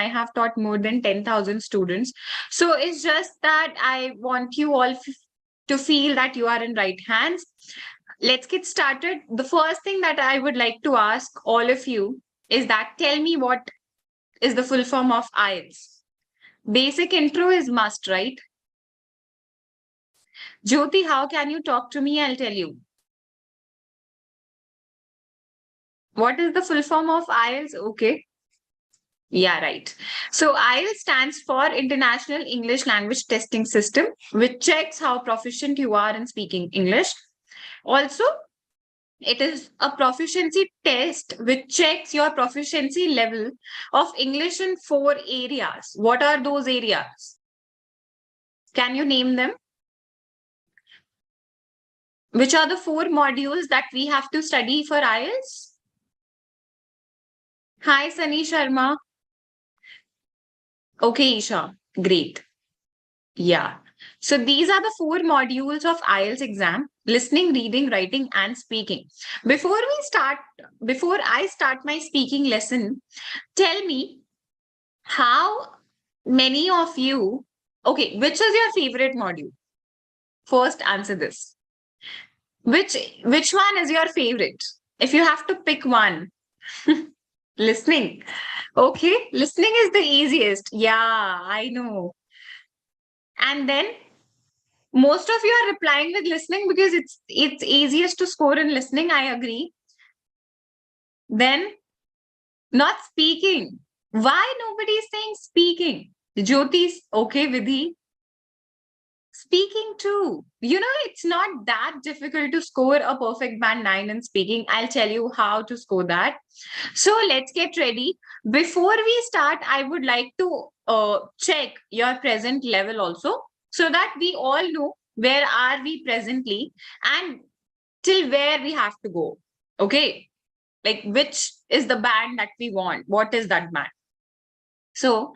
I have taught more than 10,000 students. So it's just that I want you all to feel that you are in right hands. Let's get started. The first thing that I would like to ask all of you is that tell me what is the full form of IELTS. Basic intro is must, right? Jyoti, how can you talk to me? I'll tell you. What is the full form of IELTS? Okay. Yeah, right. So IELTS stands for International English Language Testing System, which checks how proficient you are in speaking English. Also, it is a proficiency test which checks your proficiency level of English in 4 areas. What are those areas? Can you name them? Which are the 4 modules that we have to study for IELTS? Hi, Sunny Sharma. Okay, Isha. Great. Yeah. So these are the 4 modules of IELTS exam: listening, reading, writing, and speaking. Before I start my speaking lesson, tell me how many of you, okay, which is your favorite module? First, answer this. Which one is your favorite? If you have to pick one. Listening. Okay, listening is the easiest. Yeah, I know. And then most of you are replying with listening because it's easiest to score in listening. I agree. Then not speaking. Why nobody is saying speaking? Jyoti's okay, Vidhi. Speaking too. You know, it's not that difficult to score a perfect band 9 in speaking. I'll tell you how to score that. So let's get ready. Before we start, I would like to check your present level also, so that we all know where are we presently and till where we have to go. Okay. Like which is the band that we want? What is that band? So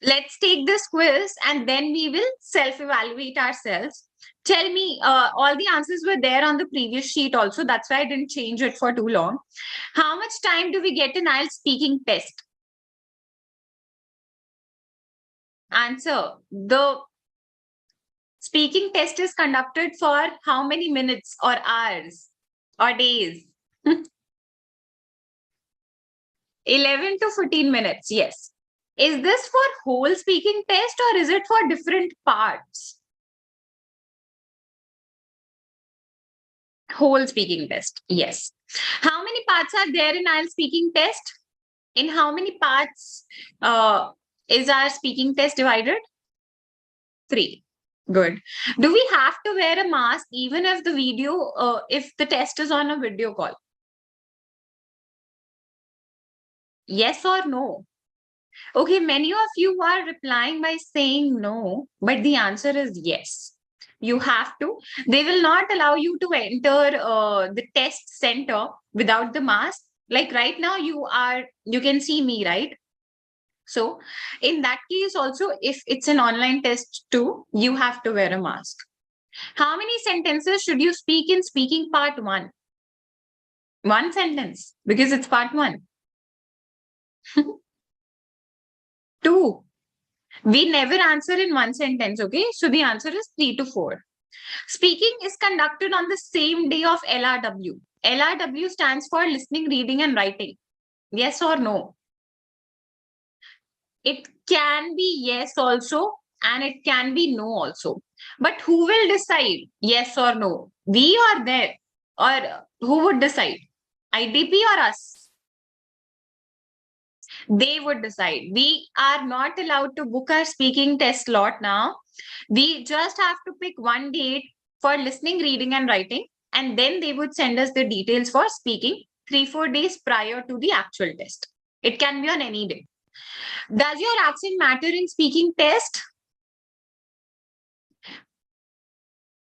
let's take this quiz and then we will self-evaluate ourselves. Tell me, all the answers were there on the previous sheet also. That's why I didn't change it for too long. How much time do we get in IELTS speaking test? Answer. The speaking test is conducted for how many minutes or hours or days? 11 to 14 minutes. Yes. Is this for whole speaking test or is it for different parts? Whole speaking test. Yes. How many parts are there in IELTS speaking test? In how many parts is our speaking test divided? 3. Good. Do we have to wear a mask even if the if the test is on a video call? Yes or no? Okay, many of you are replying by saying no, but the answer is yes. You have to. They will not allow you to enter the test center without the mask. Like right now, you can see me, right? So in that case also, if it's an online test too, you have to wear a mask. How many sentences should you speak in speaking part 1? 1 sentence, because it's part 1. 2. We never answer in 1 sentence, okay? So the answer is 3 to 4. Speaking is conducted on the same day of LRW. LRW stands for listening, reading, and writing. Yes or no? It can be yes also, and it can be no also. But who will decide yes or no? We or there? Or who would decide? IDP or us? They would decide. We are not allowed to book our speaking test slot now. We just have to pick one date for listening, reading, and writing. And then they would send us the details for speaking 3-4 days prior to the actual test. It can be on any day. Does your accent matter in speaking test?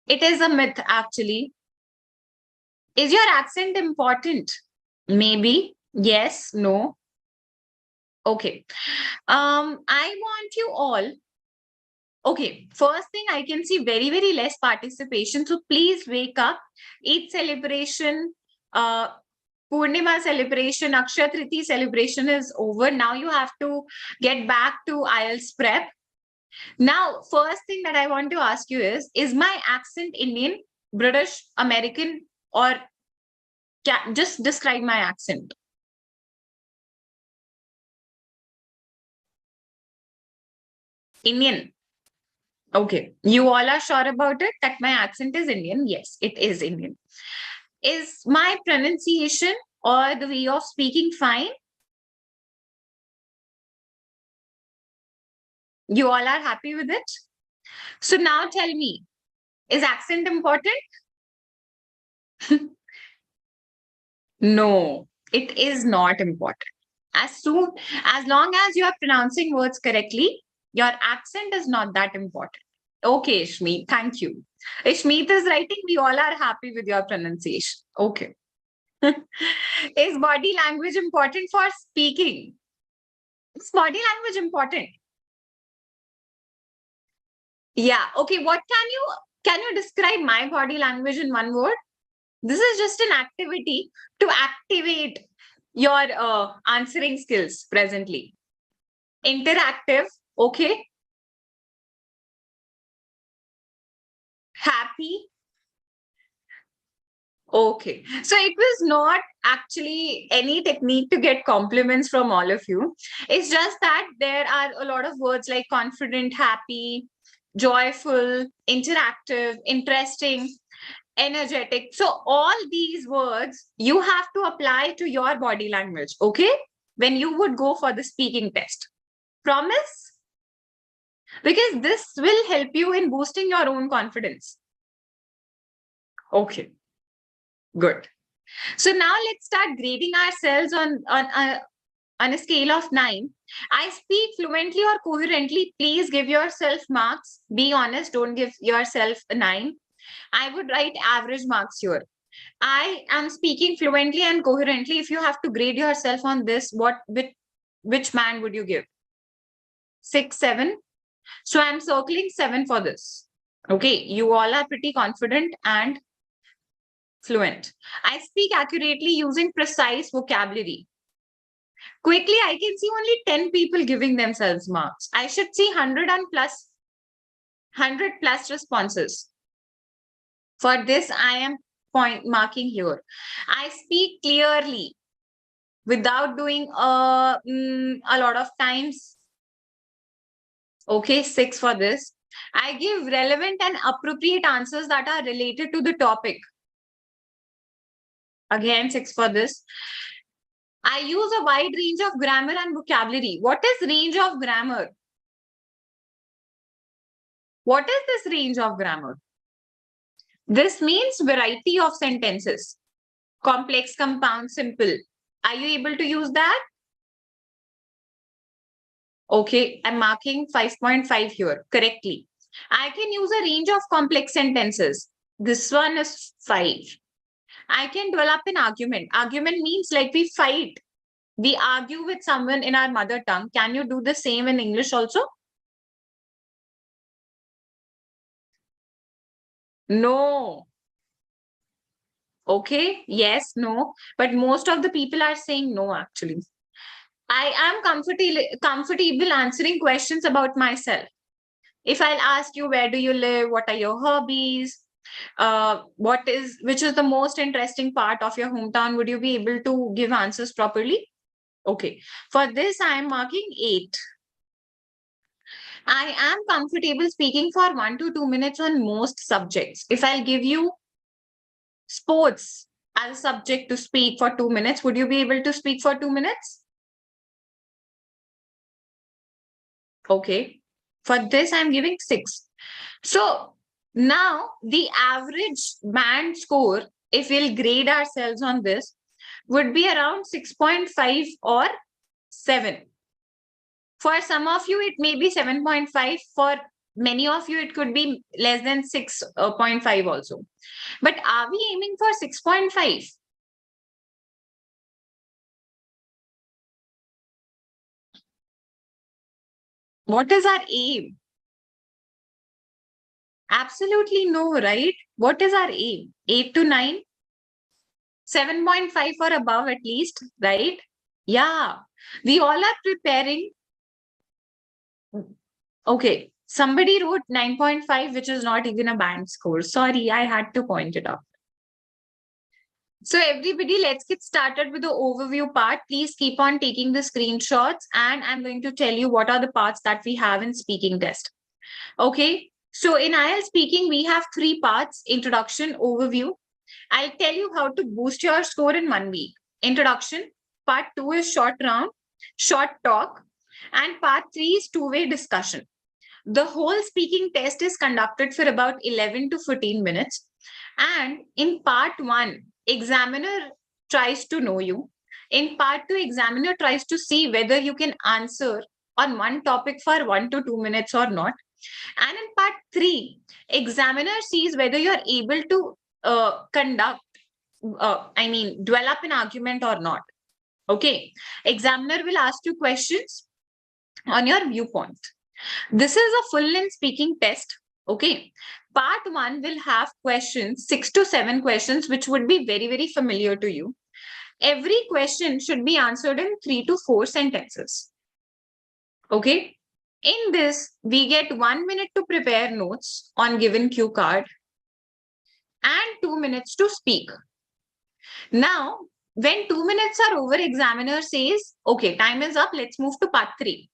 It is a myth, actually. Is your accent important? Maybe. Yes. No. Okay. I want you all. Okay. First thing, I can see very, very less participation. So please wake up. Eid celebration. Purnima celebration, Akshaya Triti celebration is over. Now you have to get back to IELTS prep. Now, first thing that I want to ask you is my accent Indian, British, American, or just describe my accent? Indian. Okay. You all are sure about it that my accent is Indian? Yes, it is Indian. Is my pronunciation or the way of speaking fine? You all are happy with it? So now tell me, is accent important? No, it is not important. As long as you are pronouncing words correctly, your accent is not that important. Okay, Ishmeet, thank you. Ishmeet is writing, we all are happy with your pronunciation. Okay. Is body language important for speaking? Is body language important? Yeah. Okay. Can you describe my body language in one word? This is just an activity to activate your answering skills presently. Interactive. Okay. Happy. Okay. So it was not actually any technique to get compliments from all of you. It's just that there are a lot of words like confident, happy, joyful, interactive, interesting, energetic. So all these words you have to apply to your body language, okay? When you would go for the speaking test. Promise? Because this will help you in boosting your own confidence. Okay, good. So now let's start grading ourselves on a scale of 9. I speak fluently or coherently. Please give yourself marks. Be honest. Don't give yourself a 9. I would write average marks here. I am speaking fluently and coherently. If you have to grade yourself on this, which band would you give? 6, 7. So I'm circling 7 for this. Okay, you all are pretty confident and fluent. I speak accurately using precise vocabulary. Quickly, I can see only 10 people giving themselves marks. I should see 100 plus responses. For this, I am marking here. I speak clearly without doing a lot of times. Okay, 6 for this. I give relevant and appropriate answers that are related to the topic. Again, 6 for this. I use a wide range of grammar and vocabulary. What is range of grammar? What is this range of grammar? This means variety of sentences. Complex, compound, simple. Are you able to use that? Okay, I'm marking 5.5 here correctly. I can use a range of complex sentences. This one is 5. I can develop an argument. Argument means like we fight. We argue with someone in our mother tongue. Can you do the same in English also? No. Okay, yes, no. But most of the people are saying no, actually. I am comfortable answering questions about myself. If I'll ask you, where do you live? What are your hobbies? Which is the most interesting part of your hometown? Would you be able to give answers properly? Okay. For this, I am marking 8. I am comfortable speaking for 1 to 2 minutes on most subjects. If I'll give you sports as a subject to speak for 2 minutes, would you be able to speak for 2 minutes? Okay. For this, I'm giving 6. So now the average band score, if we'll grade ourselves on this, would be around 6.5 or 7. For some of you, it may be 7.5. For many of you, it could be less than 6.5 also. But are we aiming for 6.5? What is our aim? Absolutely no, right? What is our aim? 8 to 9? 7.5 or above at least, right? Yeah, we all are preparing. Okay, somebody wrote 9.5, which is not even a band score. Sorry, I had to point it out. So everybody, let's get started with the overview part. Please keep on taking the screenshots, and I'm going to tell you what are the parts that we have in speaking test. Okay, so in IELTS speaking, we have 3 parts: introduction, overview. I'll tell you how to boost your score in 1 week. Introduction. Part 2 is short round, short talk. And part 3 is two-way discussion. The whole speaking test is conducted for about 11 to 14 minutes. And in part 1, examiner tries to know you. In part 2, examiner tries to see whether you can answer on one topic for 1 to 2 minutes or not. And in part 3, examiner sees whether you're able to develop an argument or not. Okay. Examiner will ask you questions on your viewpoint. This is a full-length speaking test. Okay. Part 1 will have questions, 6 to 7 questions, which would be very, very familiar to you. Every question should be answered in 3 to 4 sentences. Okay. In this, we get 1 minute to prepare notes on given cue card and 2 minutes to speak. Now, when 2 minutes are over, examiner says, okay, time is up, let's move to part 3.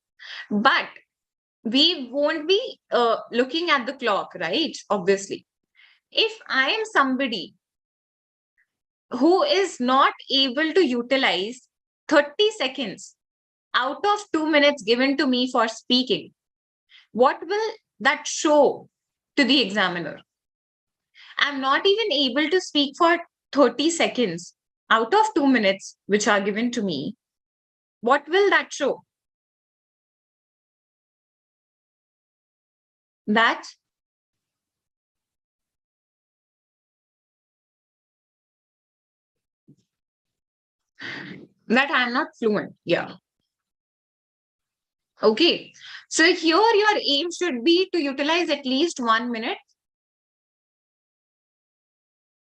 But we won't be looking at the clock, right? Obviously. If I am somebody who is not able to utilize 30 seconds out of 2 minutes given to me for speaking, what will that show to the examiner? I'm not even able to speak for 30 seconds out of 2 minutes, which are given to me. What will that show? That I'm not fluent. Yeah. Okay. So here your aim should be to utilize at least 1 minute,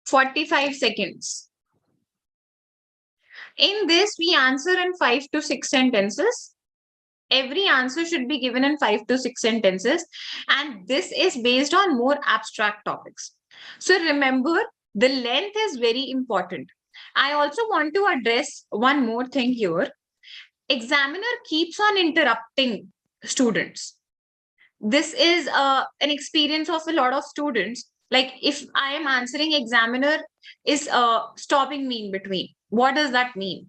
45 seconds. In this, we answer in 5 to 6 sentences. Every answer should be given in 5 to 6 sentences. And this is based on more abstract topics. So remember, the length is very important. I also want to address one more thing here. Examiner keeps on interrupting students. This is an experience of a lot of students. Like if I am answering, examiner is stopping me in between. What does that mean?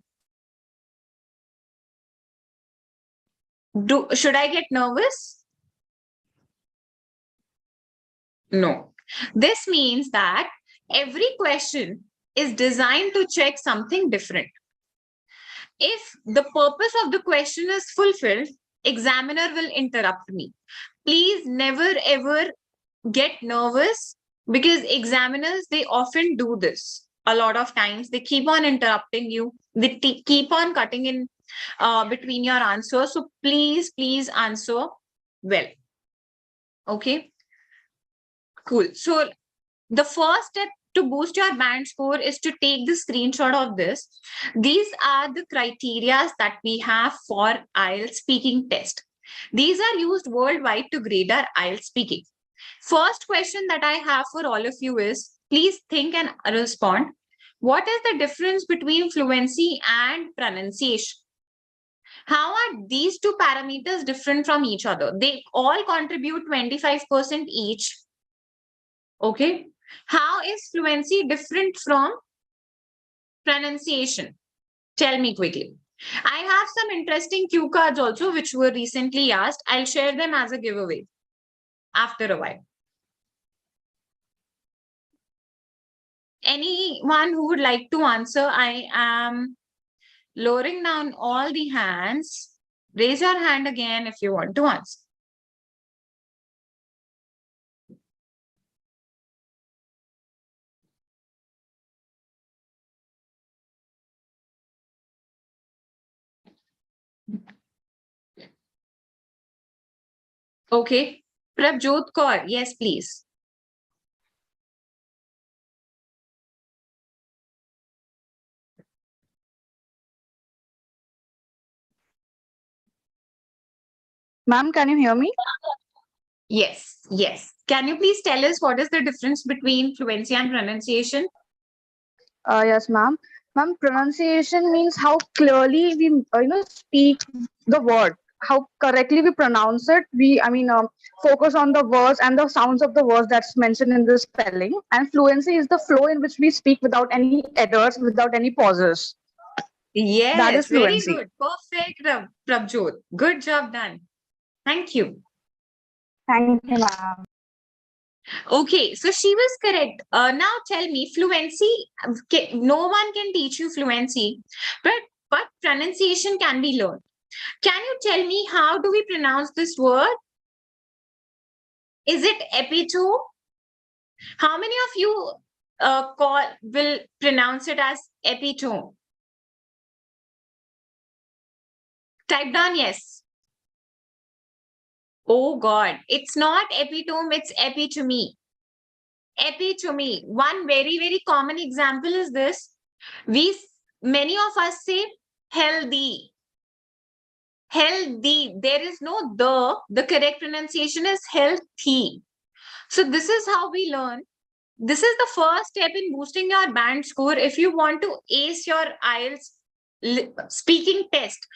Should I get nervous? No. This means that every question is designed to check something different. If the purpose of the question is fulfilled, examiner will interrupt me. Please never ever get nervous, because examiners, they often do this a lot of times. They keep on interrupting you. They keep on cutting in between your answers. So please answer well. Okay, cool. So the first step to boost your band score is to take the screenshot of this. These are the criteria that we have for IELTS speaking test. These are used worldwide to grade our IELTS speaking. First question that I have for all of you is, please think and respond. What is the difference between fluency and pronunciation? How are these two parameters different from each other? They all contribute 25% each. Okay. How is fluency different from pronunciation? Tell me quickly. I have some interesting cue cards also, which were recently asked. I'll share them as a giveaway after a while. Anyone who would like to answer? I am lowering down all the hands. Raise your hand again if you want to answer. Okay. Prabjot Kaur, yes, please. Ma'am, can you hear me? Yes, yes. Can you please tell us what is the difference between fluency and pronunciation? Yes, ma'am. Ma'am, pronunciation means how clearly we, speak the word, how correctly we pronounce it. Focus on the words and the sounds of the words that's mentioned in the spelling. And fluency is the flow in which we speak without any errors, without any pauses. That is Yes, very fluency. good. Perfect, Prabjot. Good job done. Thank you. Thank you, ma'am. Okay, so she was correct. Now tell me, fluency, no one can teach you fluency, but pronunciation can be learned. Can you tell me how do we pronounce this word? Is it epitome? How many of you will pronounce it as epitome? Type down yes. Oh God, it's not epitome, it's epitome. Epitome. One very, very common example is this. Many of us say healthy. Healthy. There is no the correct pronunciation is healthy. So this is how we learn. This is the first step in boosting your band score. If you want to ace your IELTS speaking test,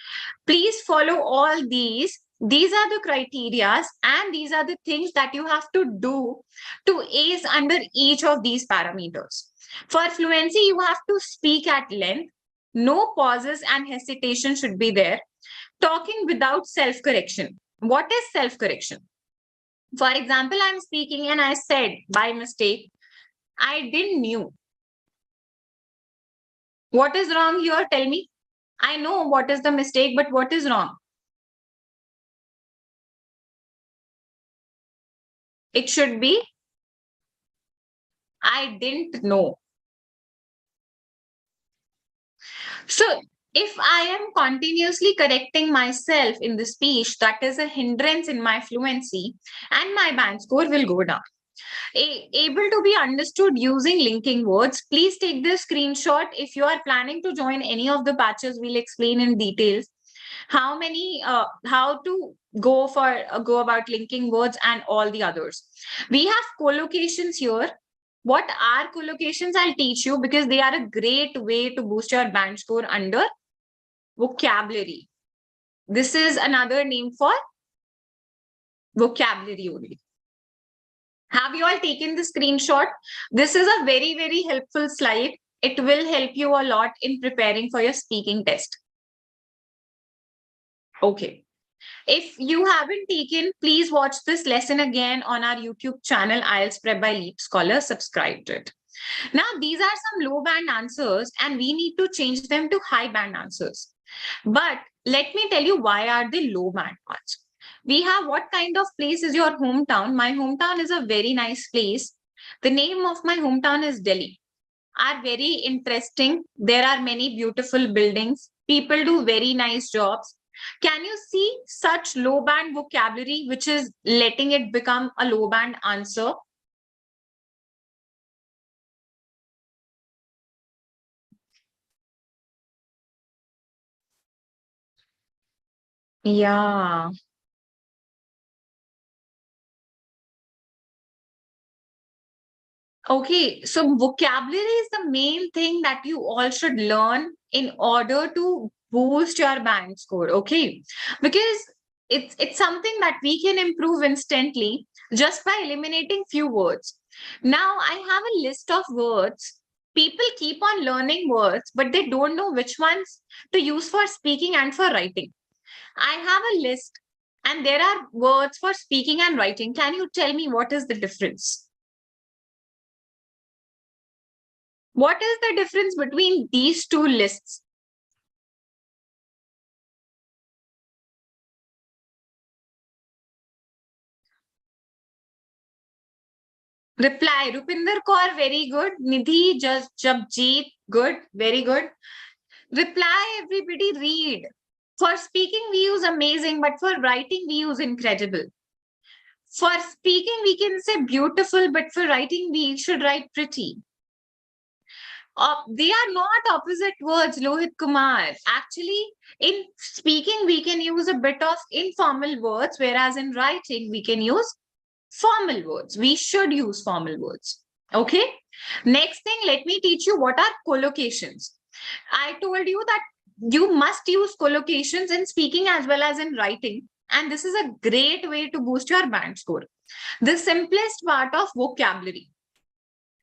please follow all these. These are the criterias and these are the things that you have to do to ace under each of these parameters. For fluency, you have to speak at length. No pauses and hesitation should be there. Talking without self-correction. What is self-correction? For example, I'm speaking and I said by mistake, I didn't knew. What is wrong here? Tell me. I know what is the mistake, but what is wrong? It should be, I didn't know. So if I am continuously correcting myself in the speech, that is a hindrance in my fluency and my band score will go down. Able to be understood using linking words. Please take this screenshot. If you are planning to join any of the batches, we'll explain in details how to go about linking words and all the others. We have collocations here. What are collocations? I'll teach you because they are a great way to boost your band score under vocabulary. This is another name for vocabulary only. Have you all taken the screenshot? This is a very, very helpful slide. It will help you a lot in preparing for your speaking test. Okay. If you haven't taken, please watch this lesson again on our YouTube channel, IELTS Prep by LeapScholar. Subscribe to it. Now, these are some low band answers and we need to change them to high band answers. But let me tell you why are they low band ones. We have what kind of place is your hometown? My hometown is a very nice place. The name of my hometown is Delhi. Are very interesting. There are many beautiful buildings. People do very nice jobs. Can you see such low band vocabulary, which is letting it become a low band answer? Yeah. Okay, so vocabulary is the main thing that you all should learn in order to boost your band score, okay? Because it's something that we can improve instantly just by eliminating few words. Now, I have a list of words. People keep on learning words, but they don't know which ones to use for speaking and for writing. I have a list, and there are words for speaking and writing. Can you tell me what is the difference? What is the difference between these two lists? Reply, Rupinder Kaur, very good. Nidhi, just Jabjeet, good, very good. Reply, everybody, read. For speaking, we use amazing, but for writing, we use incredible. For speaking, we can say beautiful, but for writing, we should write pretty. They are not opposite words, Lohit Kumar. Actually, in speaking, we can use a bit of informal words, whereas in writing, we can use formal words. We should use formal words. Okay. Next thing, let me teach you what are collocations. I told you that you must use collocations in speaking as well as in writing. And this is a great way to boost your band score. The simplest part of vocabulary.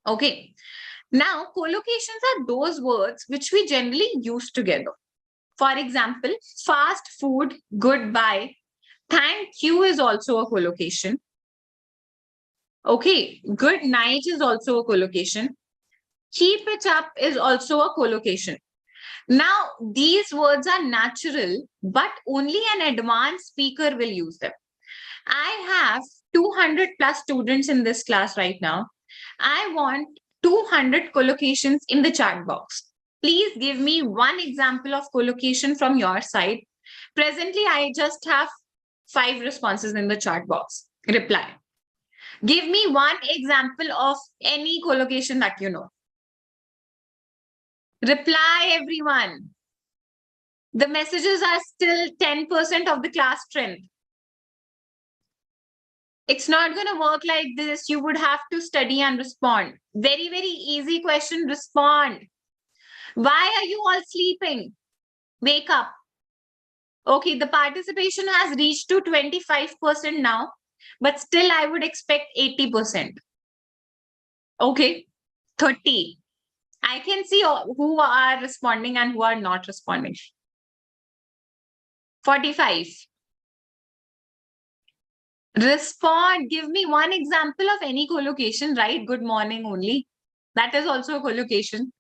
Okay. Now, collocations are those words which we generally use together. For example, fast food, goodbye, thank you is also a collocation. Okay, good night is also a collocation. Keep it up is also a collocation. Now, these words are natural, but only an advanced speaker will use them. I have 200 plus students in this class right now. I want 200 collocations in the chat box. Please give me one example of collocation from your side. Presently, I just have 5 responses in the chat box. Reply. Give me one example of any collocation that you know. Reply, everyone. The messages are still 10% of the class strength. It's not going to work like this. You would have to study and respond. Very, very easy question. Respond. Why are you all sleeping? Wake up. Okay, the participation has reached to 25% now, but still I would expect 80%. Okay, 30. I can see who are responding and who are not responding. 45. Respond. Give me one example of any collocation, right? Good morning only. That is also a collocation.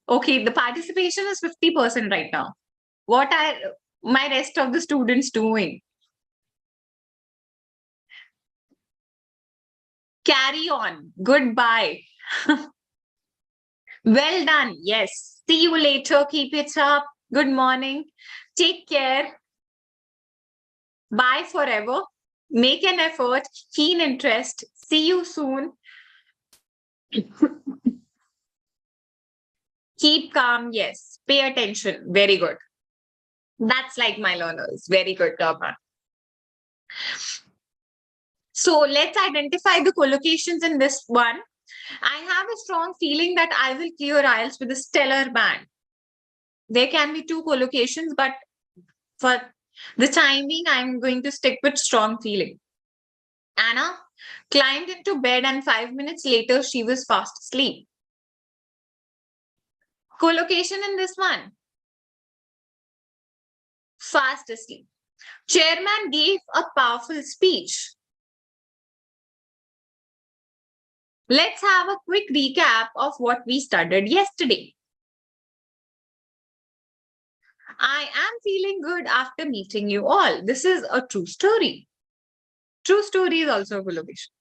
Okay, the participation is 50% right now. What are my rest of the students doing? Carry on. Goodbye. Well done. Yes. See you later. Keep it up. Good morning. Take care. Bye forever. Make an effort. Keen interest. See you soon. Keep calm. Yes. Pay attention. Very good. That's like my learners. Very good, Gauba. So let's identify the collocations in this one. I have a strong feeling that I will clear IELTS with a stellar band. There can be 2 collocations, but for the time being, I'm going to stick with strong feeling. Anna climbed into bed and 5 minutes later, she was fast asleep. Collocation in this one. Fast asleep. Chairman gave a powerful speech. Let's have a quick recap of what we studied yesterday. I am feeling good after meeting you all. This is a true story. True story is also a collocation.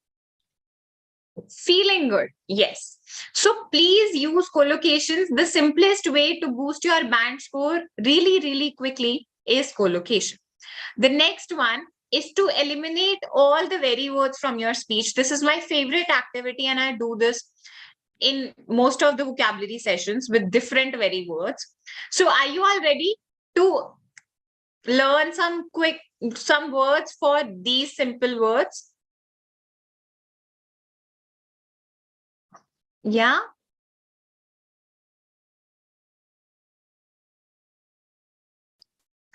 Feeling good. Yes. So please use collocations. The simplest way to boost your band score really, really quickly is collocation. The next one is to eliminate all the very words from your speech. This is my favorite activity, and I do this in most of the vocabulary sessions with different very words. So are you all ready to learn some words for these simple words? Yeah.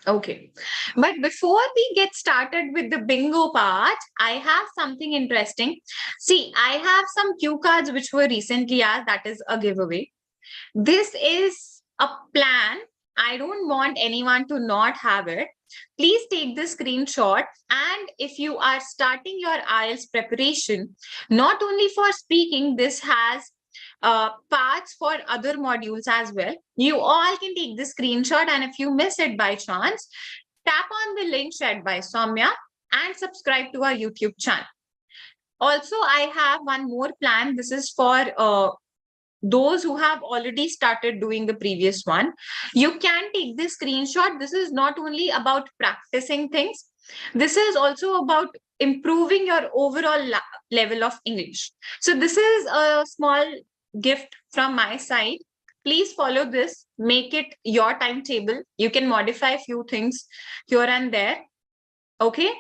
Okay. But before we get started with the bingo part, I have something interesting. See, I have some cue cards which were recently asked. That is a giveaway. This is a plan. I don't want anyone to not have it. Please take the screenshot. And if you are starting your IELTS preparation, not only for speaking, this has parts for other modules as well. You all can take the screenshot, and if you miss it by chance, tap on the link shared by Soumya and subscribe to our YouTube channel. Also, I have one more plan. This is for those who have already started doing the previous one. You can take this screenshot. This is not only about practicing things. This is also about improving your overall level of English. So this is a small gift from my side. Please follow this. Make it your timetable. You can modify a few things here and there. Okay.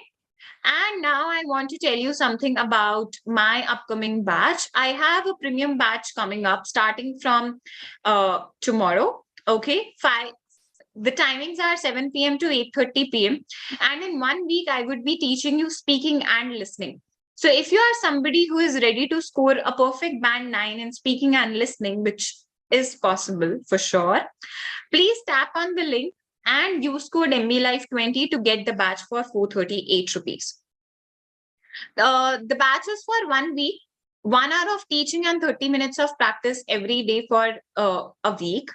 And now I want to tell you something about my upcoming batch. I have a premium batch coming up starting from tomorrow. Okay. The timings are 7 p.m. to 8:30 p.m. And in 1 week, I would be teaching you speaking and listening. So if you are somebody who is ready to score a perfect band 9 in speaking and listening, which is possible for sure, please tap on the link and use code MBLife20 to get the batch for 438 rupees. The batch is for 1 week, 1 hour of teaching and 30 minutes of practice every day for a week.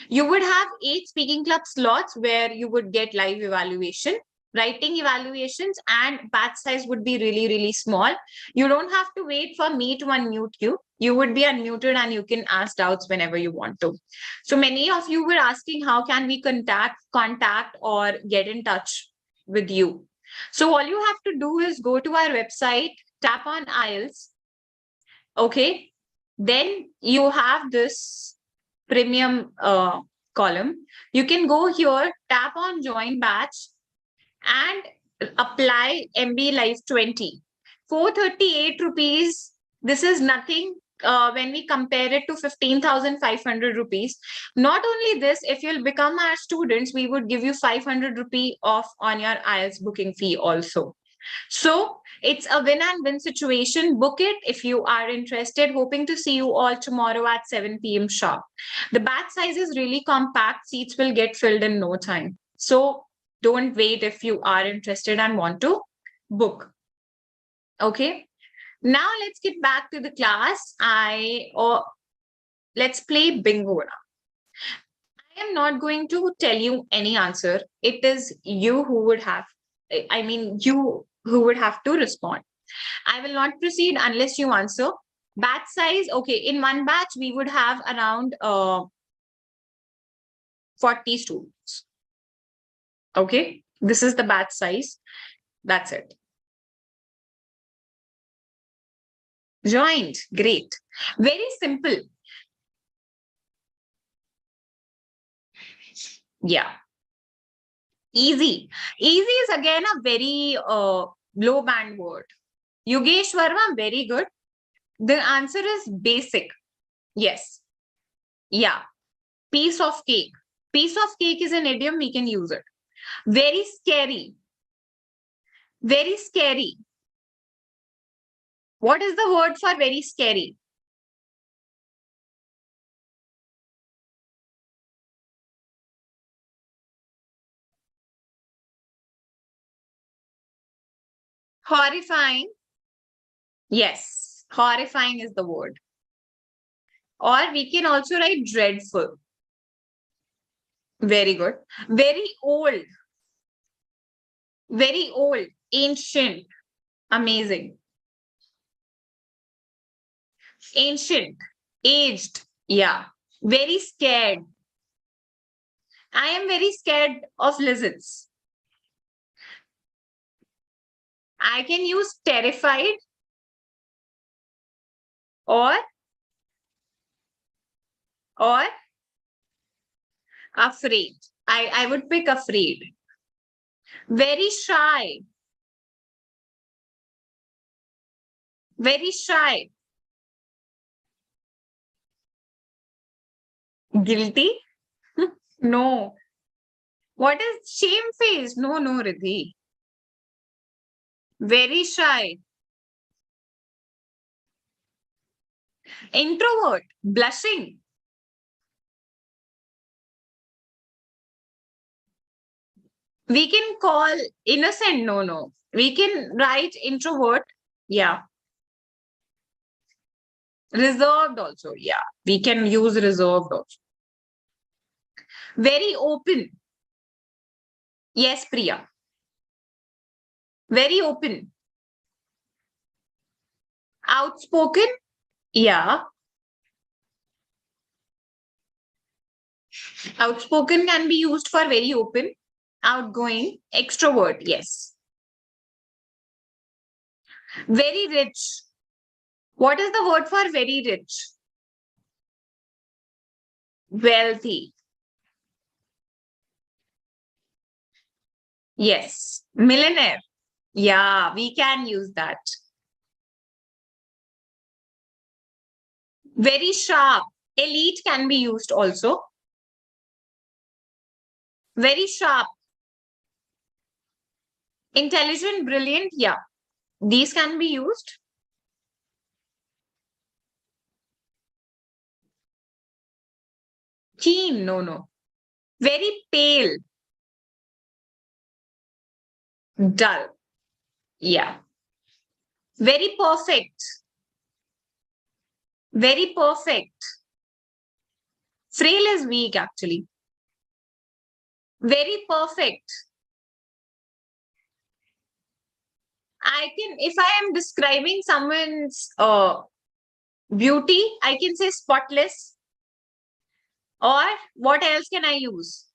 You would have 8 speaking club slots where you would get live evaluation, writing evaluations, and batch size would be really, really small. You don't have to wait for me to unmute you. You would be unmuted and you can ask doubts whenever you want to. So many of you were asking, how can we contact or get in touch with you? So all you have to do is go to our website, tap on IELTS. Okay. Then you have this premium column. You can go here, tap on join batch and apply MB Life 20. 438 rupees. This is nothing when we compare it to 15,500 rupees. Not only this, if you'll become our students, we would give you 500 rupee off on your IELTS booking fee also. So it's a win and win situation. Book it if you are interested. Hoping to see you all tomorrow at 7 p.m. sharp. The batch size is really compact. Seats will get filled in no time. So don't wait if you are interested and want to book. Okay. Now let's get back to the class. Let's play bingo now. I am not going to tell you any answer. It is you who would have, you who would have to respond. I will not proceed unless you answer. Batch size, okay, in one batch, we would have around 40 students. Okay, this is the batch size. That's it. Joined, great. Very simple. Yeah. Easy. Easy is again a very low band word. Yogesh Verma, very good. The answer is basic. Yes. Yeah. Piece of cake. Piece of cake is an idiom, we can use it. Very scary. Very scary. What is the word for very scary? Horrifying. Yes, horrifying is the word. Or we can also write dreadful. Very good. Very old. Very old. Ancient. Amazing. Ancient. Aged. Yeah. Very scared. I am very scared of lizards. I can use terrified or afraid. I would pick afraid. Very shy. Very shy. Guilty? No. What is shamefaced? No, Riddhi. Very shy. Introvert. Blushing. We can call innocent. No. We can write introvert. Yeah. Reserved also. Yeah. We can use reserved also. Very open. Yes, Priya. Very open. Outspoken. Yeah. Outspoken can be used for very open. Outgoing. Extrovert. Yes. Very rich. What is the word for very rich? Wealthy. Yes. Millionaire. Yeah, we can use that. Very sharp. Elite can be used also. Very sharp. Intelligent, brilliant. Yeah. These can be used. Keen. No, no. Very pale. Dull. Yeah. Very perfect. Very perfect. Frail is weak, actually. Very perfect. I can, if I am describing someone's beauty, I can say spotless. Or what else can I use?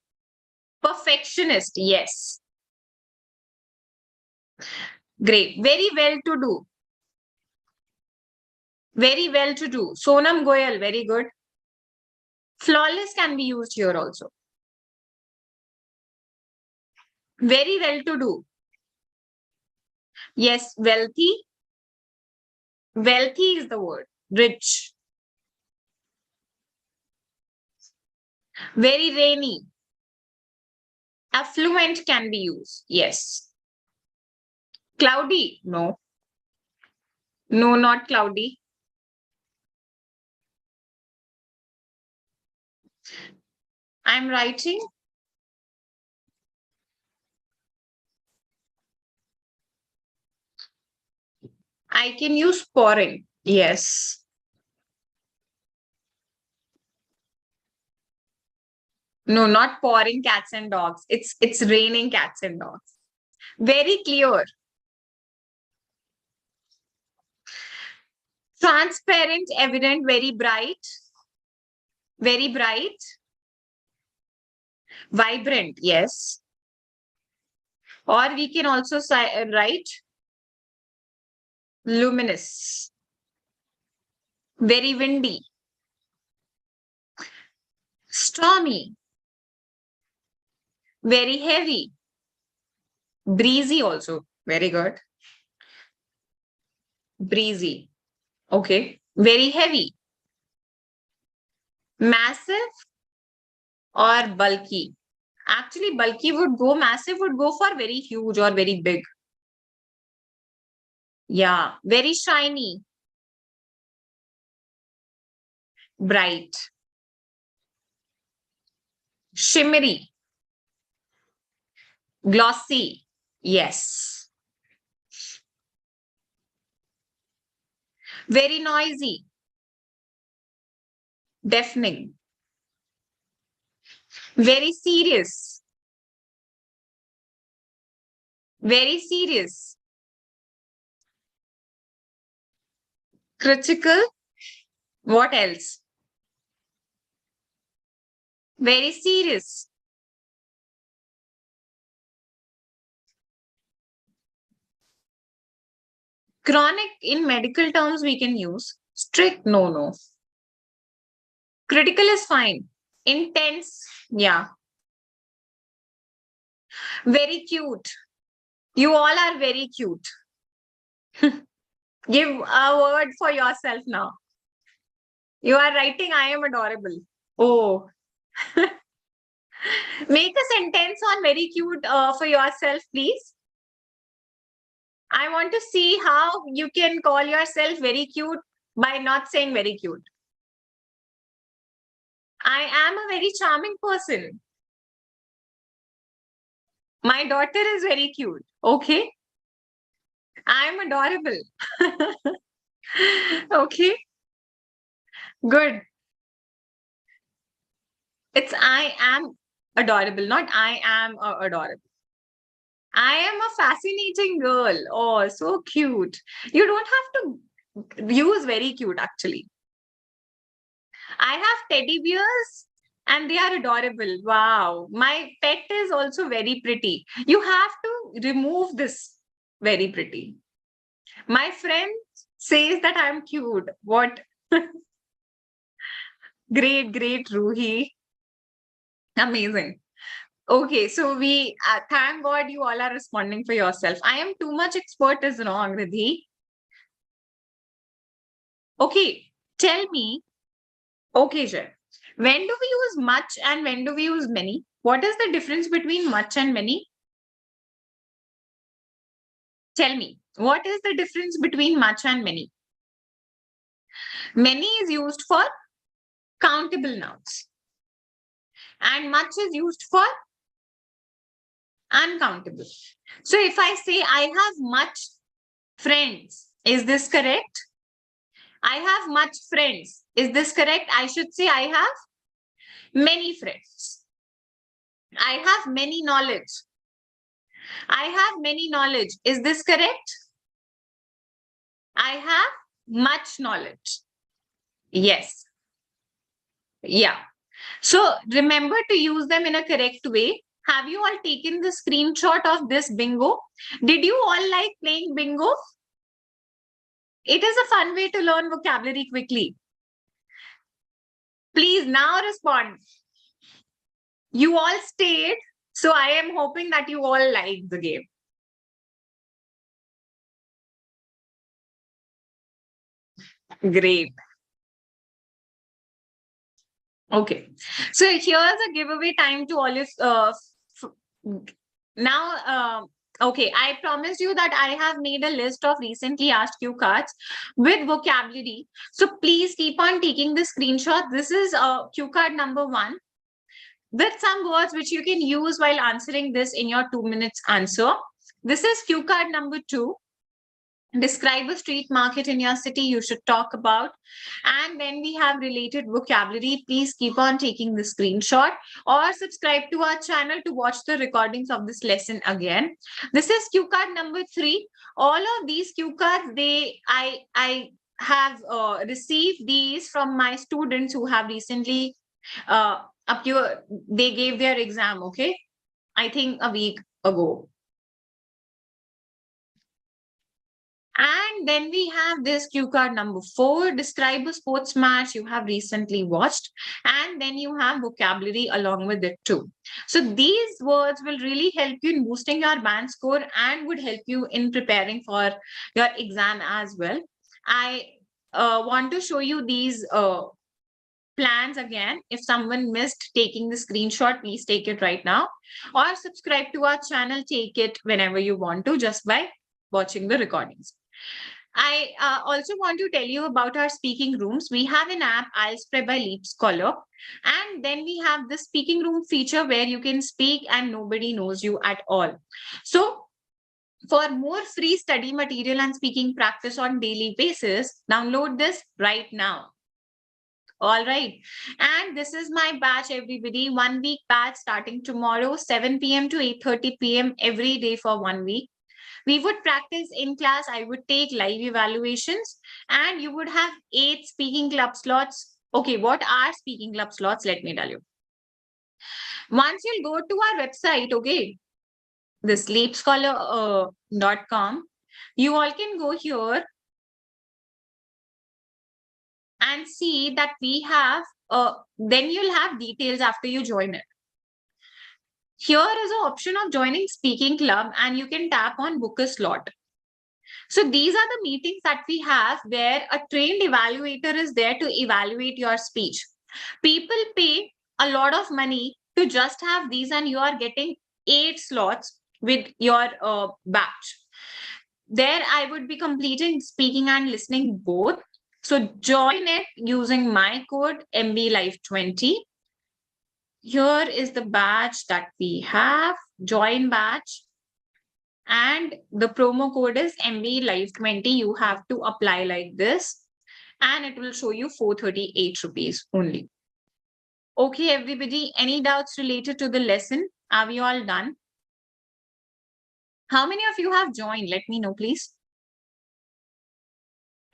Perfectionist. Yes. Great. Very well to do. Very well to do. Sonam Goyal. Very good. Flawless can be used here also. Very well to do. Yes. Wealthy. Wealthy is the word. Rich. Very rainy. Affluent can be used. Yes. Cloudy. No. No, not cloudy. I'm writing. I can use pouring. Yes. No, not pouring cats and dogs. It's raining cats and dogs. Very clear. Transparent, evident, very bright. Very bright. Vibrant, yes. Or we can also write luminous. Very windy. Stormy. Very heavy. Breezy also. Very good. Breezy. Okay. Very heavy. Massive or bulky. Actually, bulky would go, massive would go for very huge or very big. Yeah. Very shiny. Bright. Shimmery. Glossy. Yes. Very noisy. Deafening. Very serious. Very serious. Critical. What else? Very serious. Chronic in medical terms we can use. Strict, no, no. Critical is fine. Intense, yeah. Very cute. You all are very cute. Give a word for yourself now. You are writing, I am adorable. Oh. Make a sentence on very cute for yourself, please. I want to see how you can call yourself very cute by not saying very cute. I am a very charming person. My daughter is very cute. Okay. I am adorable. Okay. Good. It's I am adorable, not I am adorable. I am a fascinating girl. Oh, so cute. You don't have to use very cute, actually. I have teddy bears and they are adorable. Wow. My pet is also very pretty. You have to remove this very pretty. My friend says that I'm cute. What? Great, great, Ruhi. Amazing. Okay, so we thank God you all are responding for yourself. I am too much expert is wrong, Ridhi. Okay, tell me. Okay, Jay. When do we use much and when do we use many? What is the difference between much and many? Tell me. What is the difference between much and many? Many is used for countable nouns and much is used for uncountable. So if I say I have much friends, is this correct? I have much friends. Is this correct? I should say I have many friends. I have many knowledge. I have many knowledge. Is this correct? I have much knowledge. Yes. Yeah. So remember to use them in a correct way. Have you all taken the screenshot of this bingo? Did you all like playing bingo? It is a fun way to learn vocabulary quickly. Please now respond. You all stayed, so I am hoping that you all liked the game. Great. Okay. So here's a giveaway time to all of now. Okay, I promised you that I have made a list of recently asked cue cards with vocabulary. So please keep on taking the screenshot. This is cue card number 1 with some words which you can use while answering this in your 2 minutes answer. This is cue card number 2. Describe a street market in your city you should talk about. And then we have related vocabulary. Please keep on taking the screenshot or subscribe to our channel to watch the recordings of this lesson again. This is cue card number 3. All of these cue cards, I have received these from my students who have recently they gave their exam, okay? I think a week ago. And then we have this cue card number 4, describe a sports match you have recently watched. And then you have vocabulary along with it too. So these words will really help you in boosting your band score and would help you in preparing for your exam as well. I want to show you these plans again. If someone missed taking the screenshot, please take it right now. Or subscribe to our channel, take it whenever you want to just by watching the recordings. I also want to tell you about our speaking rooms. We have an app, IELTS Prep by LeapScholar. And then we have the speaking room feature where you can speak and nobody knows you at all. So for more free study material and speaking practice on daily basis, download this right now. All right. And this is my batch, everybody. 1 week batch starting tomorrow, 7 p.m. to 8:30 p.m. every day for 1 week. We would practice in class. I would take live evaluations and you would have 8 speaking club slots. Okay, what are speaking club slots? Let me tell you. Once you'll go to our website, okay, this LeapScholar.com, you all can go here and see that we have, then you'll have details after you join it. Here is an option of joining speaking club and you can tap on book a slot. So these are the meetings that we have where a trained evaluator is there to evaluate your speech. People pay a lot of money to just have these and you are getting 8 slots with your batch. There I would be completing speaking and listening both. So join it using my code MBLife20. Here is the batch that we have, join batch. And the promo code is MBLife20. You have to apply like this. And it will show you 438 rupees only. Okay, everybody, any doubts related to the lesson? Are we all done? How many of you have joined? Let me know, please.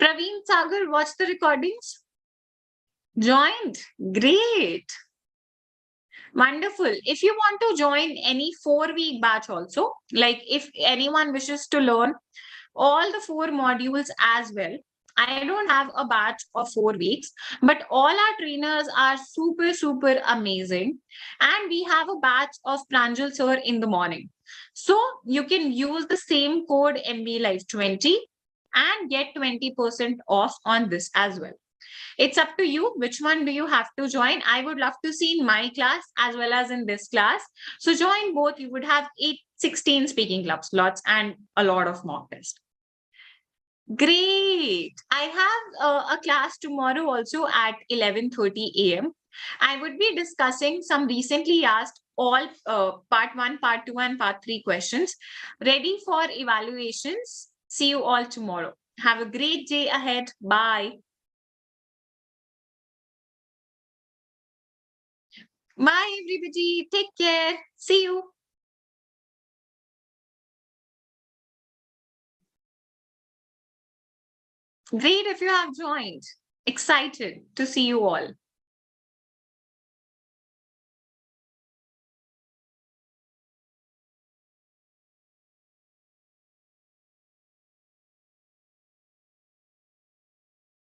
Praveen Sagar, watch the recordings. Joined. Great. Wonderful. If you want to join any 4-week batch also, like if anyone wishes to learn all the 4 modules as well, I don't have a batch of 4 weeks, but all our trainers are super, super amazing. And we have a batch of Pranjal sir in the morning. So you can use the same code MB Live 20 and get 20% off on this as well. It's up to you. Which one do you have to join? I would love to see in my class as well as in this class. So join both. You would have 16 speaking club slots and a lot of mock tests. Great. I have a class tomorrow also at 11:30 a.m. I would be discussing some recently asked all part 1, part 2 and part 3 questions ready for evaluations. See you all tomorrow. Have a great day ahead. Bye. Bye, everybody. Take care. See you. Great if you have joined. Excited to see you all.